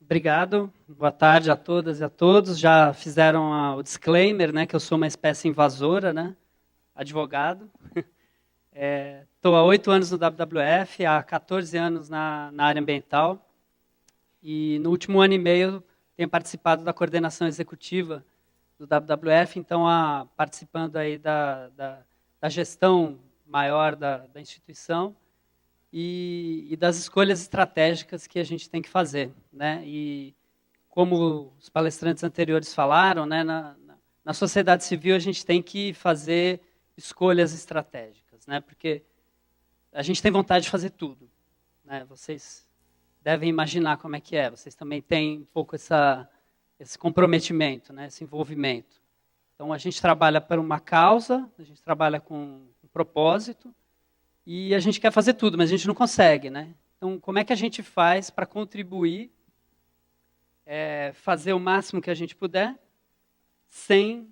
Obrigado. Boa tarde a todas e a todos. Já fizeram o disclaimer, né, que eu sou uma espécie invasora, né, advogado. Estou há 8 anos no WWF, há 14 anos na área ambiental. E no último ano e meio tenho participado da coordenação executiva do WWF, então participando aí da gestão maior da instituição. E das escolhas estratégicas que a gente tem que fazer, né? E como os palestrantes anteriores falaram, né, na sociedade civil a gente tem que fazer escolhas estratégicas, né? Porque a gente tem vontade de fazer tudo, né? Vocês devem imaginar como é que é. Vocês também têm um pouco esse comprometimento, né? Esse envolvimento. Então a gente trabalha para uma causa, a gente trabalha com um propósito. E a gente quer fazer tudo, mas a gente não consegue, né? Então, como é que a gente faz para contribuir, fazer o máximo que a gente puder, sem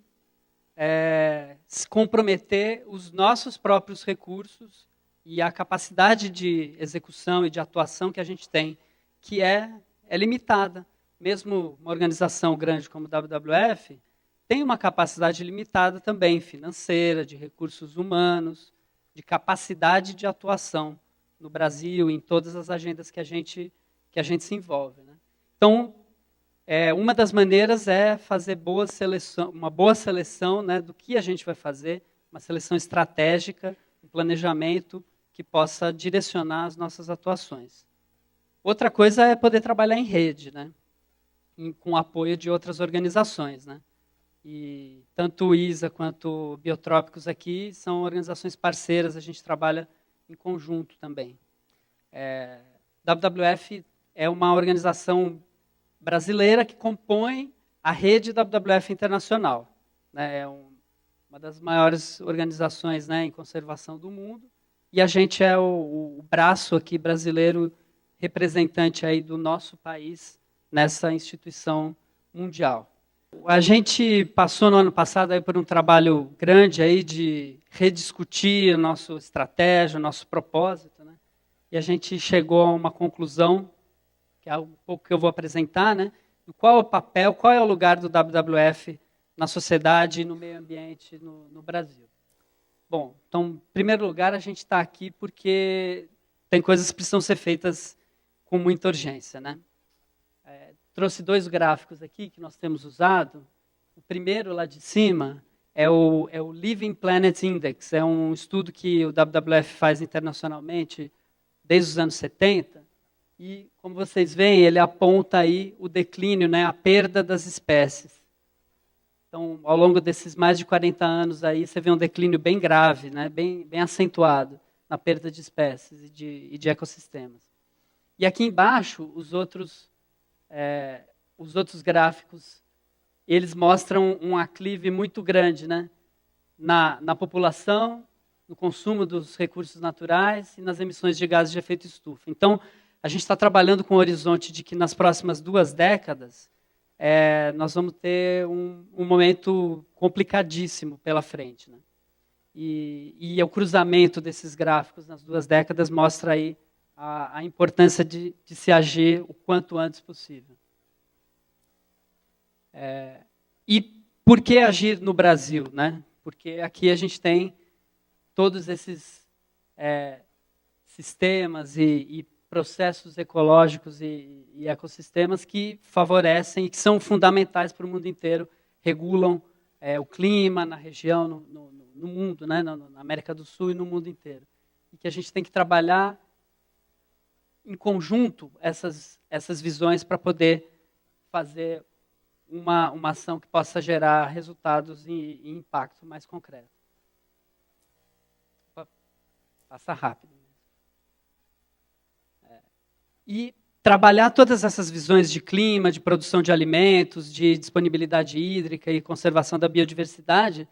se comprometer os nossos próprios recursos e a capacidade de execução e de atuação que a gente tem, que é limitada. Mesmo uma organização grande como o WWF tem uma capacidade limitada também, financeira, de recursos humanos, de capacidade de atuação no Brasil, em todas as agendas que a gente se envolve, né? Então, uma das maneiras é fazer uma boa seleção, né, do que a gente vai fazer, uma seleção estratégica, um planejamento que possa direcionar as nossas atuações. Outra coisa é poder trabalhar em rede, né, com o apoio de outras organizações, né? E tanto o ISA quanto o Biotrópicos aqui são organizações parceiras, a gente trabalha em conjunto também. WWF é uma organização brasileira que compõe a rede WWF Internacional, né? É uma das maiores organizações, né, em conservação do mundo, e a gente é o braço aqui brasileiro representante aí do nosso país nessa instituição mundial. A gente passou no ano passado aí por um trabalho grande aí de rediscutir a nossa estratégia, o nosso propósito, né? E a gente chegou a uma conclusão, que é um pouco que eu vou apresentar, né? Qual é o papel, qual é o lugar do WWF na sociedade e no meio ambiente no Brasil. Bom, então, em primeiro lugar, a gente está aqui porque tem coisas que precisam ser feitas com muita urgência, né? Trouxe 2 gráficos aqui que nós temos usado. O primeiro, lá de cima, é o Living Planet Index. É um estudo que o WWF faz internacionalmente desde os anos 70. E, como vocês veem, ele aponta aí o declínio, né, a perda das espécies. Então, ao longo desses mais de 40 anos, aí, você vê um declínio bem grave, né, bem acentuado na perda de espécies e de ecossistemas. E aqui embaixo, os outros gráficos, eles mostram um aclive muito grande, né, na população, no consumo dos recursos naturais e nas emissões de gases de efeito estufa. Então, a gente está trabalhando com o horizonte de que nas próximas 2 décadas, nós vamos ter um momento complicadíssimo pela frente, né? E o cruzamento desses gráficos nas 2 décadas mostra aí a importância de se agir o quanto antes possível. E por que agir no Brasil, né? Porque aqui a gente tem todos esses sistemas e processos ecológicos e ecossistemas que favorecem e que são fundamentais para o mundo inteiro, regulam o clima na região, no mundo, né? Na América do Sul e no mundo inteiro. E que a gente tem que trabalhar em conjunto essas visões para poder fazer uma ação que possa gerar resultados e impacto mais concreto. Passa rápido. E trabalhar todas essas visões de clima, de produção de alimentos, de disponibilidade hídrica e conservação da biodiversidade,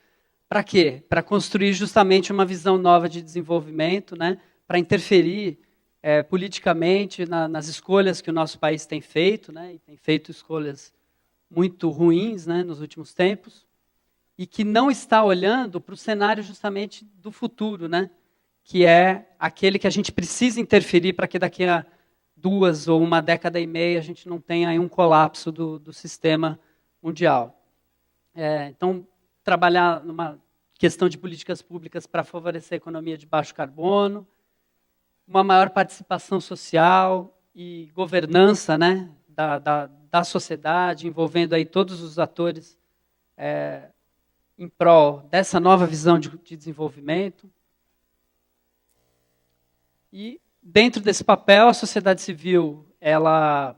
para quê? Para construir justamente uma visão nova de desenvolvimento, né? Para interferir politicamente nas escolhas que o nosso país tem feito, né? E tem feito escolhas muito ruins, né, nos últimos tempos, e que não está olhando para o cenário justamente do futuro, né? Que é aquele que a gente precisa interferir para que daqui a 2 ou uma década e meia a gente não tenha aí um colapso do sistema mundial. Então, trabalhar numa questão de políticas públicas para favorecer a economia de baixo carbono, uma maior participação social e governança, né, da sociedade, envolvendo aí todos os atores em prol dessa nova visão de desenvolvimento. E, dentro desse papel, a sociedade civil ela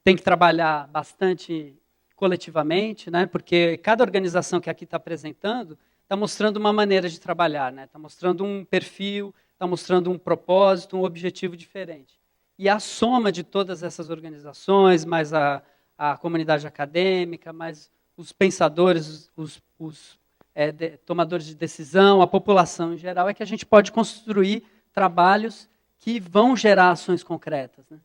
tem que trabalhar bastante coletivamente, né, porque cada organização que aqui está apresentando está mostrando uma maneira de trabalhar, né, está mostrando um perfil, está mostrando um propósito, um objetivo diferente. E a soma de todas essas organizações, mais a comunidade acadêmica, mais os pensadores, os tomadores de decisão, a população em geral, é que a gente pode construir trabalhos que vão gerar ações concretas. Né?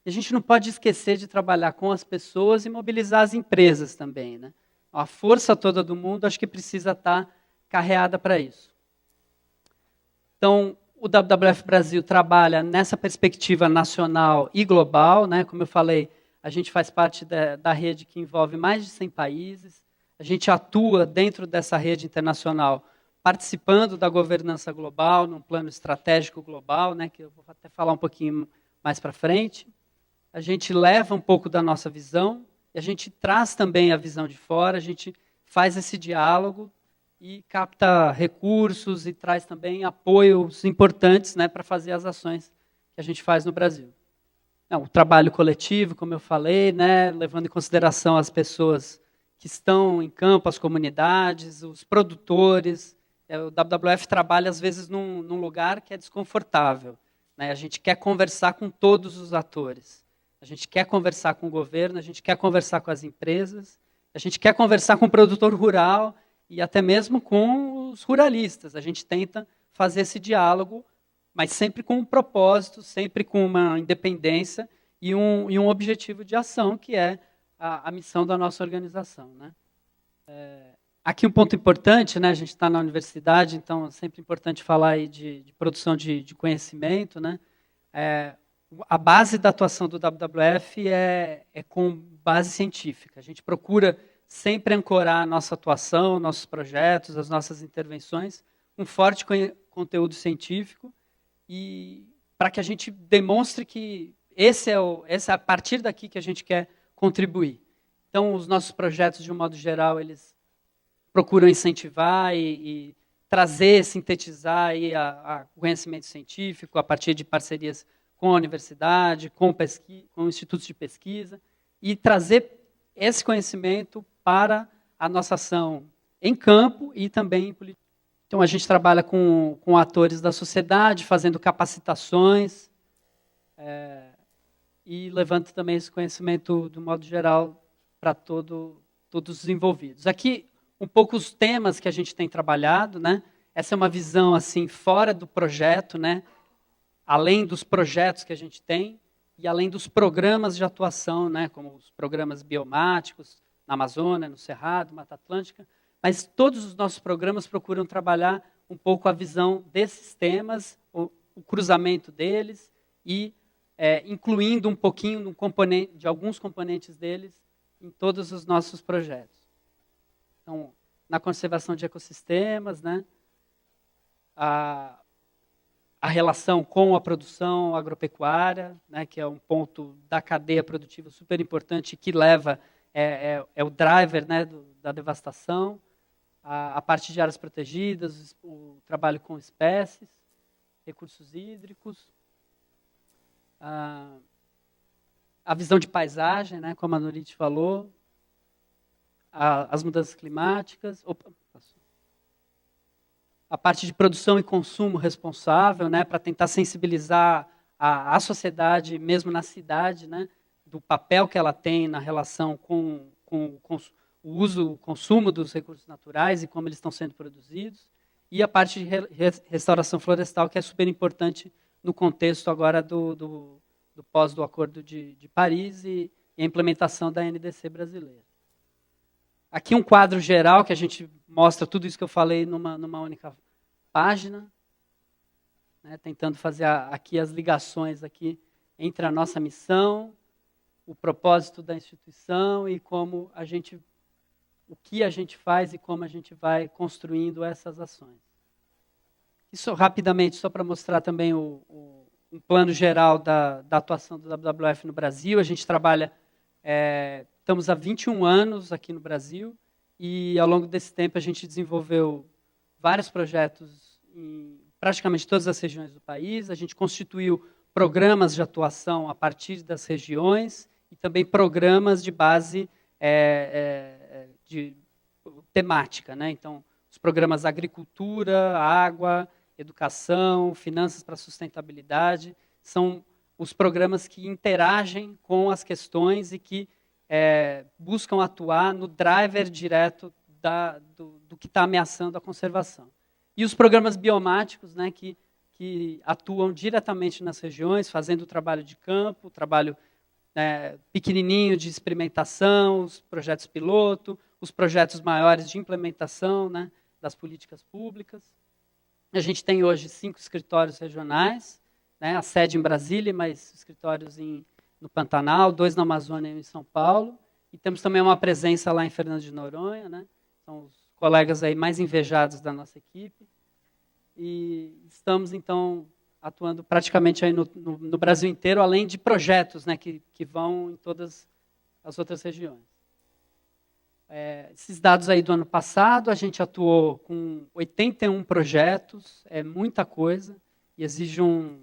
E a gente não pode esquecer de trabalhar com as pessoas e mobilizar as empresas também. Né? A força toda do mundo acho que precisa estar carreada para isso. Então, o WWF Brasil trabalha nessa perspectiva nacional e global. Né? Como eu falei, a gente faz parte da rede que envolve mais de 100 países. A gente atua dentro dessa rede internacional, participando da governança global, num plano estratégico global, né, que eu vou até falar um pouquinho mais para frente. A gente leva um pouco da nossa visão, e a gente traz também a visão de fora, a gente faz esse diálogo e capta recursos e traz também apoios importantes, né, para fazer as ações que a gente faz no Brasil. O trabalho coletivo, como eu falei, né, levando em consideração as pessoas que estão em campo, as comunidades, os produtores. O WWF trabalha, às vezes, num lugar que é desconfortável. Né? A gente quer conversar com todos os atores. A gente quer conversar com o governo, a gente quer conversar com as empresas, a gente quer conversar com o produtor rural e até mesmo com os ruralistas. A gente tenta fazer esse diálogo, mas sempre com um propósito, sempre com uma independência e um objetivo de ação, que é a missão da nossa organização. Né? Aqui um ponto importante, né? A gente está na universidade, então é sempre importante falar aí de produção de conhecimento. Né? A base da atuação do WWF é com base científica. A gente procura sempre ancorar a nossa atuação, nossos projetos, as nossas intervenções, com forte conteúdo científico, e para que a gente demonstre que esse é a partir daqui que a gente quer contribuir. Então, os nossos projetos, de um modo geral, eles procuram incentivar e trazer, sintetizar aí o conhecimento científico a partir de parcerias com a universidade, com institutos de pesquisa, e trazer esse conhecimento para a nossa ação em campo e também em política. Então, a gente trabalha com atores da sociedade, fazendo capacitações, e levando também esse conhecimento, do modo geral, para todos os envolvidos. Aqui, um pouco os temas que a gente tem trabalhado, né? Essa é uma visão assim fora do projeto, né? Além dos projetos que a gente tem e além dos programas de atuação, né? Como os programas biomáticos na Amazônia, no Cerrado, Mata Atlântica, mas todos os nossos programas procuram trabalhar um pouco a visão desses temas, o cruzamento deles e incluindo um pouquinho de alguns componentes deles em todos os nossos projetos. Então, na conservação de ecossistemas, né, a relação com a produção agropecuária, né, que é um ponto da cadeia produtiva super importante, que leva, é o driver, né, da devastação, a parte de áreas protegidas, o trabalho com espécies, recursos hídricos, a visão de paisagem, né, como a Nurit falou, as mudanças climáticas, a parte de produção e consumo responsável, né, para tentar sensibilizar a sociedade, mesmo na cidade, né, do papel que ela tem na relação com o uso, o consumo dos recursos naturais e como eles estão sendo produzidos, e a parte de restauração florestal, que é super importante no contexto agora do pós do Acordo de Paris e a implementação da NDC brasileira. Aqui um quadro geral que a gente mostra tudo isso que eu falei numa única página, né, tentando fazer aqui as ligações aqui entre a nossa missão, o propósito da instituição e o que a gente faz e como a gente vai construindo essas ações. Isso rapidamente, só para mostrar também um plano geral da atuação do WWF no Brasil. A gente trabalha, estamos há 21 anos aqui no Brasil, e ao longo desse tempo a gente desenvolveu vários projetos em praticamente todas as regiões do país. A gente constituiu programas de atuação a partir das regiões e também programas de base de temática, né? Então, os programas agricultura, água, educação, finanças para sustentabilidade, são os programas que interagem com as questões e que buscam atuar no driver direto do que está ameaçando a conservação. E os programas biomáticos, né, que atuam diretamente nas regiões, fazendo o trabalho de campo, o trabalho pequenininho de experimentação, os projetos piloto, os projetos maiores de implementação, né, das políticas públicas. A gente tem hoje 5 escritórios regionais, né, a sede em Brasília, mas escritórios no Pantanal, 2 na Amazônia e 1 em São Paulo. E temos também uma presença lá em Fernando de Noronha, né, são os colegas aí mais invejados da nossa equipe. E estamos, então, atuando praticamente aí no Brasil inteiro, além de projetos, né, que vão em todas as outras regiões. Esses dados aí do ano passado, a gente atuou com 81 projetos, é muita coisa, e exige uma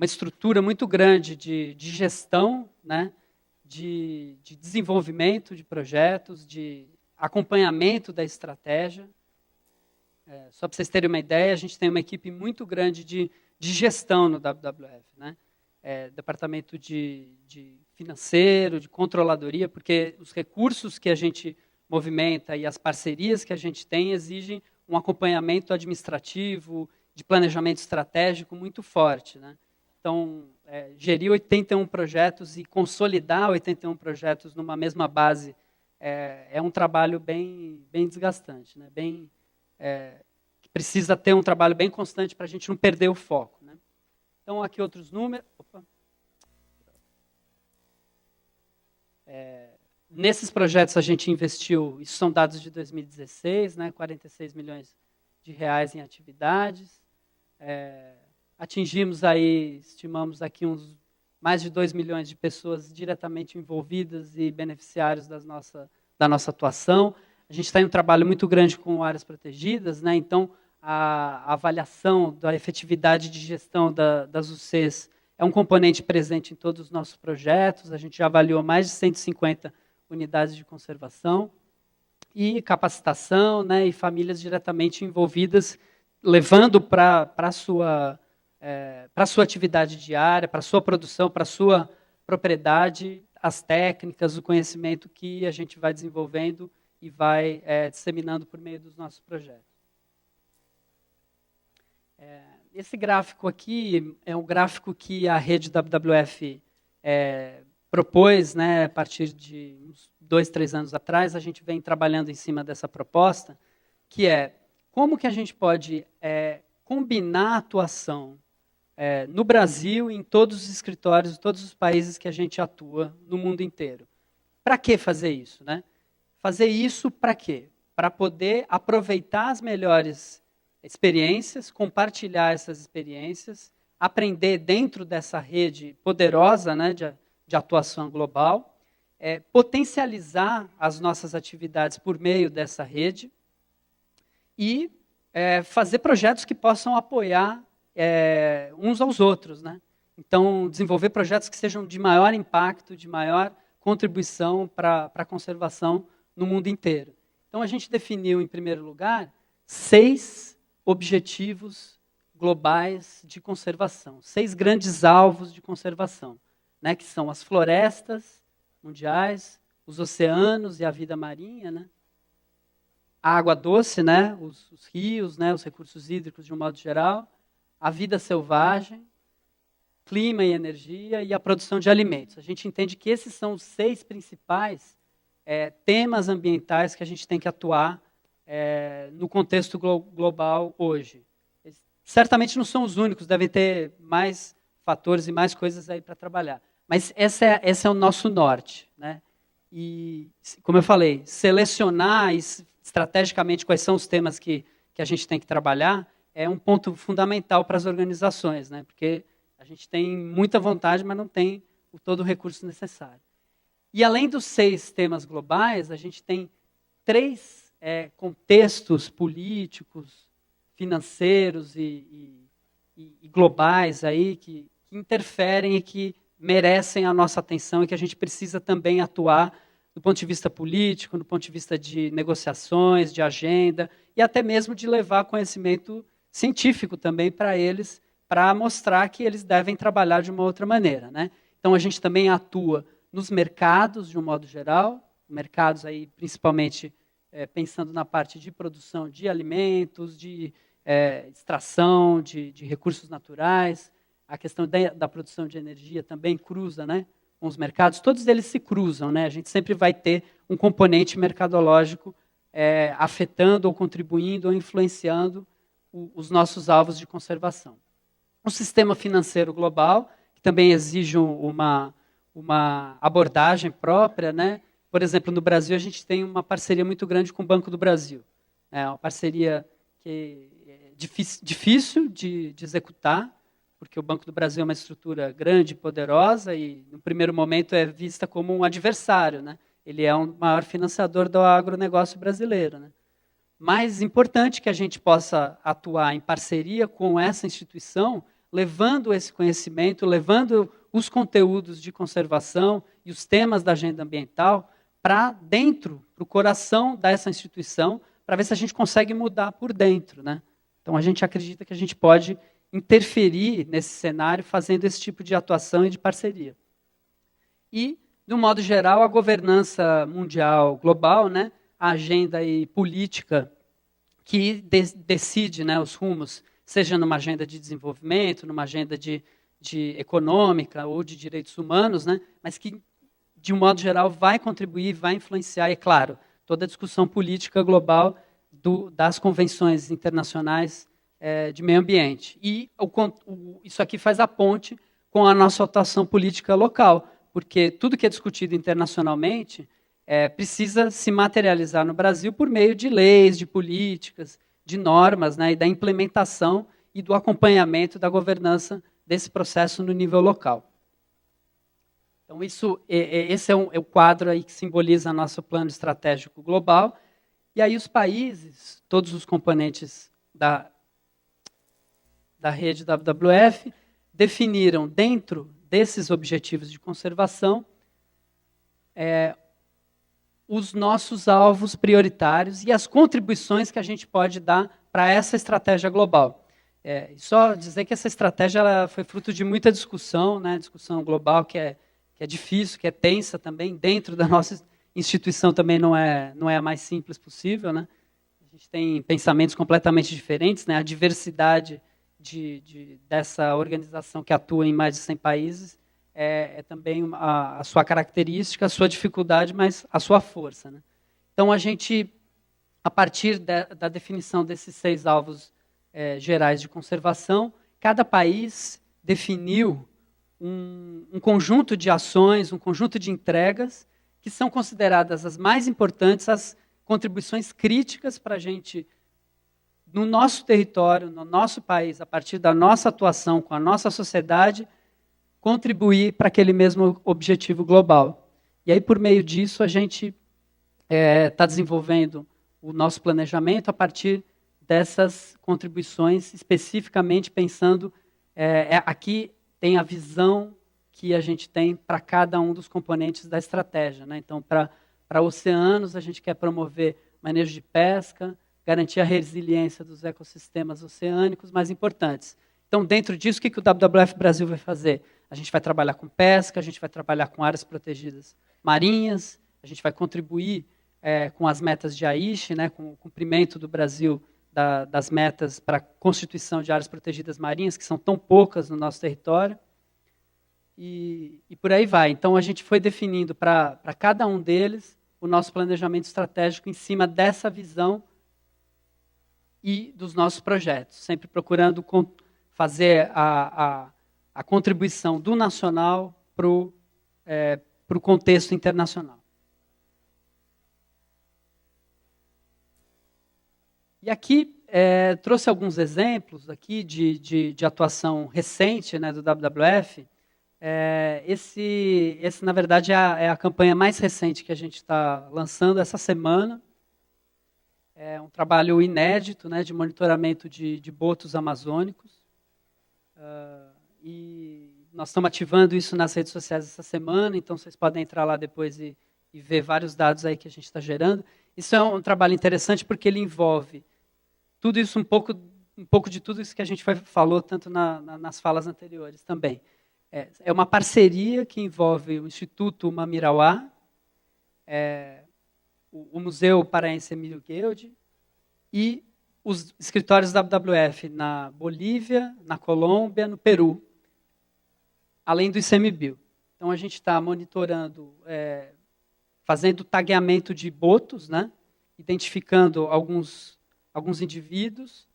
estrutura muito grande de gestão, né, de desenvolvimento de projetos, de acompanhamento da estratégia. Só para vocês terem uma ideia, a gente tem uma equipe muito grande de gestão no WWF, né? Departamento de financeiro, de controladoria, porque os recursos que a gente movimenta e as parcerias que a gente tem exigem um acompanhamento administrativo, de planejamento estratégico muito forte, né? Então, gerir 81 projetos e consolidar 81 projetos numa mesma base é um trabalho bem desgastante, né? Que precisa ter um trabalho bem constante para a gente não perder o foco, né? Então, aqui outros números. Nesses projetos a gente investiu, isso são dados de 2016, né, 46 milhões de reais em atividades. Atingimos aí, estimamos aqui mais de 2 milhões de pessoas diretamente envolvidas e beneficiários da nossa atuação. A gente está em um trabalho muito grande com áreas protegidas, né? Então, a avaliação da efetividade de gestão das UCs é um componente presente em todos os nossos projetos. A gente já avaliou mais de 150 unidades de conservação e capacitação, né, e famílias diretamente envolvidas, levando para a sua atividade diária, para a sua produção, para a sua propriedade, as técnicas, o conhecimento que a gente vai desenvolvendo e vai disseminando por meio dos nossos projetos. Esse gráfico aqui é um gráfico que a rede WWF propôs, né, a partir de uns 2, 3 anos atrás. A gente vem trabalhando em cima dessa proposta, que é como que a gente pode combinar a atuação no Brasil e em todos os escritórios, em todos os países que a gente atua no mundo inteiro. Para que fazer isso, né? Fazer isso para quê? Para poder aproveitar as melhores experiências, compartilhar essas experiências, aprender dentro dessa rede poderosa, né, de atuação global, potencializar as nossas atividades por meio dessa rede e fazer projetos que possam apoiar uns aos outros, né? Então, desenvolver projetos que sejam de maior impacto, de maior contribuição para a conservação no mundo inteiro. Então, a gente definiu, em primeiro lugar, 6 objetivos globais de conservação, 6 grandes alvos de conservação, né, que são as florestas mundiais, os oceanos e a vida marinha, né, a água doce, né, os rios, né, os recursos hídricos de um modo geral, a vida selvagem, clima e energia e a produção de alimentos. A gente entende que esses são os 6 principais temas ambientais que a gente tem que atuar no contexto global hoje. Eles certamente não são os únicos, devem ter mais fatores e mais coisas aí para trabalhar. Mas esse é o nosso norte, né? E, como eu falei, selecionar estrategicamente quais são os temas que a gente tem que trabalhar é um ponto fundamental para as organizações, né? Porque a gente tem muita vontade, mas não tem todo o recurso necessário. E além dos 6 temas globais, a gente tem 3 contextos políticos, financeiros e globais aí que interferem e que merecem a nossa atenção e que a gente precisa também atuar do ponto de vista político, do ponto de vista de negociações, de agenda e até mesmo de levar conhecimento científico também para eles, para mostrar que eles devem trabalhar de uma outra maneira, né? Então a gente também atua nos mercados de um modo geral, mercados aí principalmente pensando na parte de produção de alimentos, de extração de recursos naturais, a questão da produção de energia também cruza, né, com os mercados, todos eles se cruzam, né? A gente sempre vai ter um componente mercadológico afetando ou contribuindo ou influenciando os nossos alvos de conservação. O sistema financeiro global, que também exige uma abordagem própria, né? Por exemplo, no Brasil a gente tem uma parceria muito grande com o Banco do Brasil. É uma parceria que é difícil de executar, porque o Banco do Brasil é uma estrutura grande, poderosa, e no primeiro momento é vista como um adversário, né? Ele é o maior financiador do agronegócio brasileiro, né? Mas importante que a gente possa atuar em parceria com essa instituição, levando esse conhecimento, levando os conteúdos de conservação e os temas da agenda ambiental para dentro, para o coração dessa instituição, para ver se a gente consegue mudar por dentro, né? Então a gente acredita que a gente pode interferir nesse cenário fazendo esse tipo de atuação e de parceria. E, de um modo geral, a governança mundial global, né, a agenda e política que decide, né, os rumos, seja numa agenda de desenvolvimento, numa agenda de econômica ou de direitos humanos, né, mas que, de um modo geral, vai contribuir, vai influenciar, e, claro, toda a discussão política global das convenções internacionais de meio ambiente. E isso aqui faz a ponte com a nossa atuação política local, porque tudo que é discutido internacionalmente precisa se materializar no Brasil por meio de leis, de políticas, de normas, né, e da implementação e do acompanhamento da governança desse processo no nível local. Então, esse é o quadro aí que simboliza nosso plano estratégico global. E aí os países, todos os componentes da rede WWF, definiram dentro desses objetivos de conservação os nossos alvos prioritários e as contribuições que a gente pode dar para essa estratégia global. Só dizer que essa estratégia ela foi fruto de muita discussão, né, discussão global que é difícil, que é tensa também, dentro da nossa instituição também não é a mais simples possível, né? A gente tem pensamentos completamente diferentes, né? A diversidade dessa organização que atua em mais de 100 países é também a sua característica, a sua dificuldade, mas a sua força, né? Então, a gente, a partir da definição desses 6 alvos gerais de conservação, cada país definiu um conjunto de ações, um conjunto de entregas que são consideradas as mais importantes, as contribuições críticas para a gente, no nosso território, no nosso país, a partir da nossa atuação com a nossa sociedade, contribuir para aquele mesmo objetivo global. E aí, por meio disso, a gente está desenvolvendo o nosso planejamento a partir dessas contribuições, especificamente pensando, aqui tem a visão que a gente tem para cada um dos componentes da estratégia, né? Então, para oceanos, a gente quer promover manejo de pesca, garantir a resiliência dos ecossistemas oceânicos mais importantes. Então, dentro disso, o que o WWF Brasil vai fazer? A gente vai trabalhar com pesca, a gente vai trabalhar com áreas protegidas marinhas, a gente vai contribuir com as metas de Aichi, né, com o cumprimento do Brasil das metas para a constituição de áreas protegidas marinhas, que são tão poucas no nosso território. E por aí vai. Então, a gente foi definindo para cada um deles o nosso planejamento estratégico em cima dessa visão e dos nossos projetos, sempre procurando fazer a a contribuição do nacional para o contexto internacional. E aqui trouxe alguns exemplos aqui de atuação recente, né, do WWF. Esse, na verdade, é a campanha mais recente que a gente está lançando essa semana. É um trabalho inédito, né, de monitoramento de botos amazônicos. E nós estamos ativando isso nas redes sociais essa semana, então vocês podem entrar lá depois e ver vários dados aí que a gente está gerando. Isso é um trabalho interessante porque ele envolve tudo isso, um pouco de tudo isso que a gente falou, tanto nas falas anteriores também. É uma parceria que envolve o Instituto Mamirauá, o Museu Paraense Emílio Guild e os escritórios da WWF na Bolívia, na Colômbia, no Peru, além do ICMBio. Então, a gente está monitorando, fazendo tagueamento de botos, né, identificando alguns indivíduos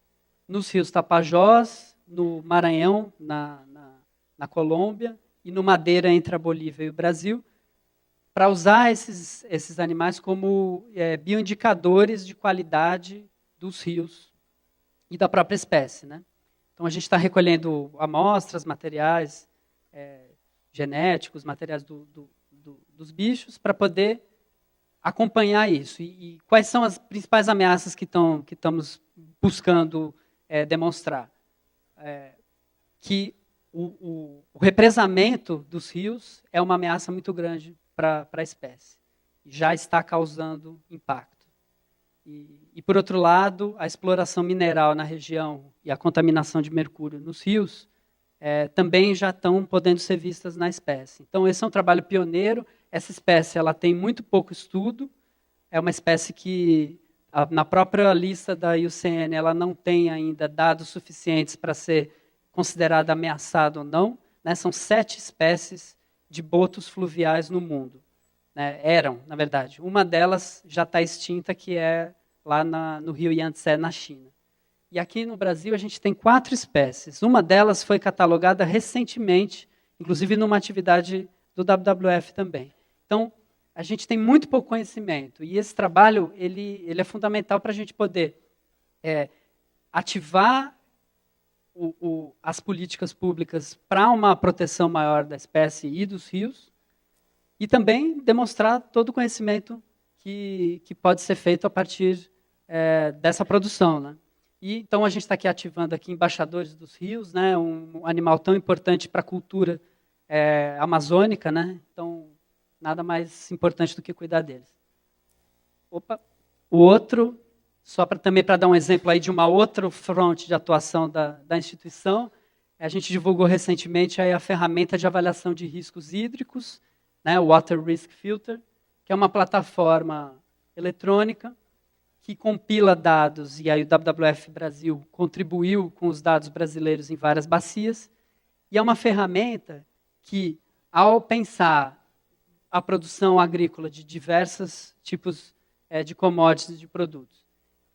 nos rios Tapajós, no Maranhão, na Colômbia, e no Madeira, entre a Bolívia e o Brasil, para usar esses animais como bioindicadores de qualidade dos rios e da própria espécie, né? Então, a gente está recolhendo amostras, materiais genéticos, materiais dos bichos, para poder acompanhar isso. E quais são as principais ameaças que estamos buscando demonstrar? Que o represamento dos rios é uma ameaça muito grande para a espécie. Já está causando impacto. E, por outro lado, a exploração mineral na região e a contaminação de mercúrio nos rios também já estão podendo ser vistas na espécie. Então, esse é um trabalho pioneiro. Essa espécie ela tem muito pouco estudo. É uma espécie que, na própria lista da IUCN, ela não tem ainda dados suficientes para ser considerada ameaçada ou não. Né? São 7 espécies de botos fluviais no mundo. Né? Eram, na verdade. Uma delas já está extinta, que é lá no rio Yangtze, na China. E aqui no Brasil a gente tem 4 espécies. Uma delas foi catalogada recentemente, inclusive numa atividade do WWF também. Então, a gente tem muito pouco conhecimento. E esse trabalho ele é fundamental para a gente poder ativar as políticas públicas para uma proteção maior da espécie e dos rios, e também demonstrar todo o conhecimento que pode ser feito a partir dessa produção, né? E, então, a gente está aqui ativando aqui embaixadores dos rios, né? Um animal tão importante para a cultura amazônica, né? Então, nada mais importante do que cuidar deles. Opa. O outro, só também para dar um exemplo aí de uma outra fronte de atuação da instituição, a gente divulgou recentemente aí a ferramenta de avaliação de riscos hídricos, né? O Water Risk Filter, que é uma plataforma eletrônica que compila dados, e aí o WWF Brasil contribuiu com os dados brasileiros em várias bacias, e é uma ferramenta que, ao pensar a produção agrícola de diversos tipos de commodities, de produtos,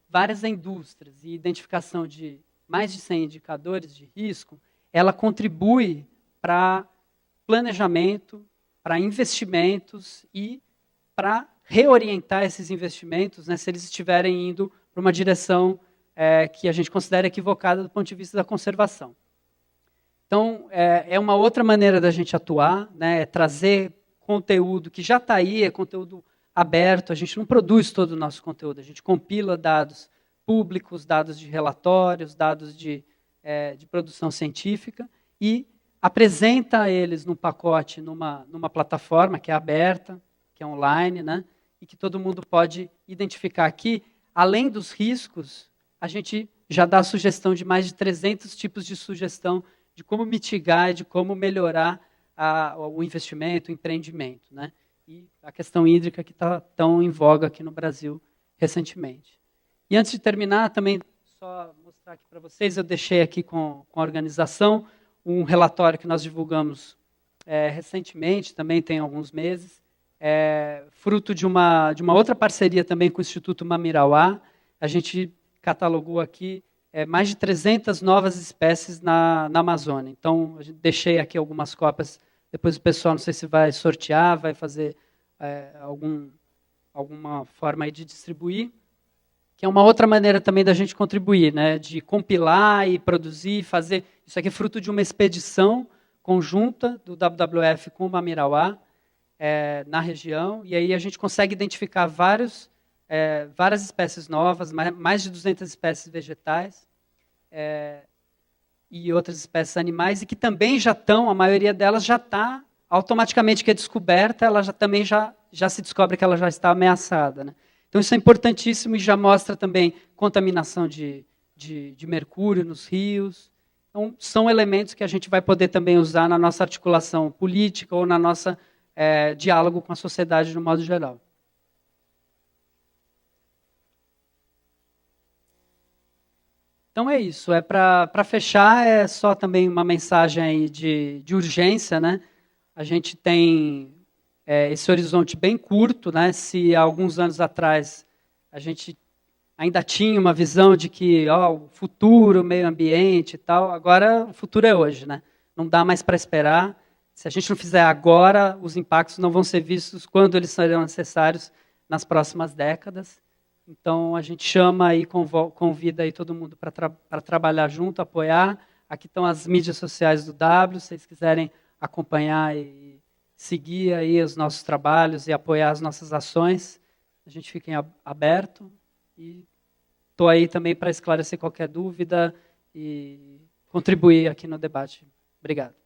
várias indústrias e identificação de mais de 100 indicadores de risco, ela contribui para planejamento, para investimentos e para reorientar esses investimentos, né, se eles estiverem indo para uma direção que a gente considera equivocada do ponto de vista da conservação. Então, é uma outra maneira da gente atuar, né, é trazer conteúdo que já está aí, é conteúdo aberto, a gente não produz todo o nosso conteúdo, a gente compila dados públicos, dados de relatórios, dados de produção científica e apresenta eles num pacote, numa plataforma que é aberta, que é online, né, e que todo mundo pode identificar aqui. Além dos riscos, a gente já dá a sugestão de mais de 300 tipos de sugestão de como mitigar, de como melhorar o investimento, o empreendimento, né? E a questão hídrica que está tão em voga aqui no Brasil recentemente. E antes de terminar, também só mostrar aqui para vocês, eu deixei aqui com a organização um relatório que nós divulgamos recentemente, também tem alguns meses, fruto de uma outra parceria também com o Instituto Mamirauá. A gente catalogou aqui mais de 300 novas espécies na Amazônia. Então, deixei aqui algumas cópias, depois o pessoal, não sei se vai sortear, vai fazer alguma forma aí de distribuir, que é uma outra maneira também da gente contribuir, né, de compilar e produzir, fazer. Isso aqui é fruto de uma expedição conjunta do WWF com o Mamirauá, na região, e aí a gente consegue identificar várias espécies novas, mais de 200 espécies vegetais, e outras espécies animais, e que também já estão, a maioria delas já está, automaticamente que é descoberta, ela também já se descobre que ela já está ameaçada, né? Então isso é importantíssimo e já mostra também contaminação de mercúrio nos rios. Então são elementos que a gente vai poder também usar na nossa articulação política ou na nossa diálogo com a sociedade no modo geral. Então é isso, para fechar, é só também uma mensagem aí de urgência, né? A gente tem esse horizonte bem curto, né? Se há alguns anos atrás a gente ainda tinha uma visão de que o futuro, o meio ambiente e tal, agora o futuro é hoje, né? Não dá mais para esperar. Se a gente não fizer agora, os impactos não vão ser vistos quando eles serão necessários nas próximas décadas. Então, a gente chama e convida aí todo mundo para trabalhar junto, apoiar. Aqui estão as mídias sociais do W, se vocês quiserem acompanhar e seguir aí os nossos trabalhos e apoiar as nossas ações, a gente fica aberto. E estou aí também para esclarecer qualquer dúvida e contribuir aqui no debate. Obrigado.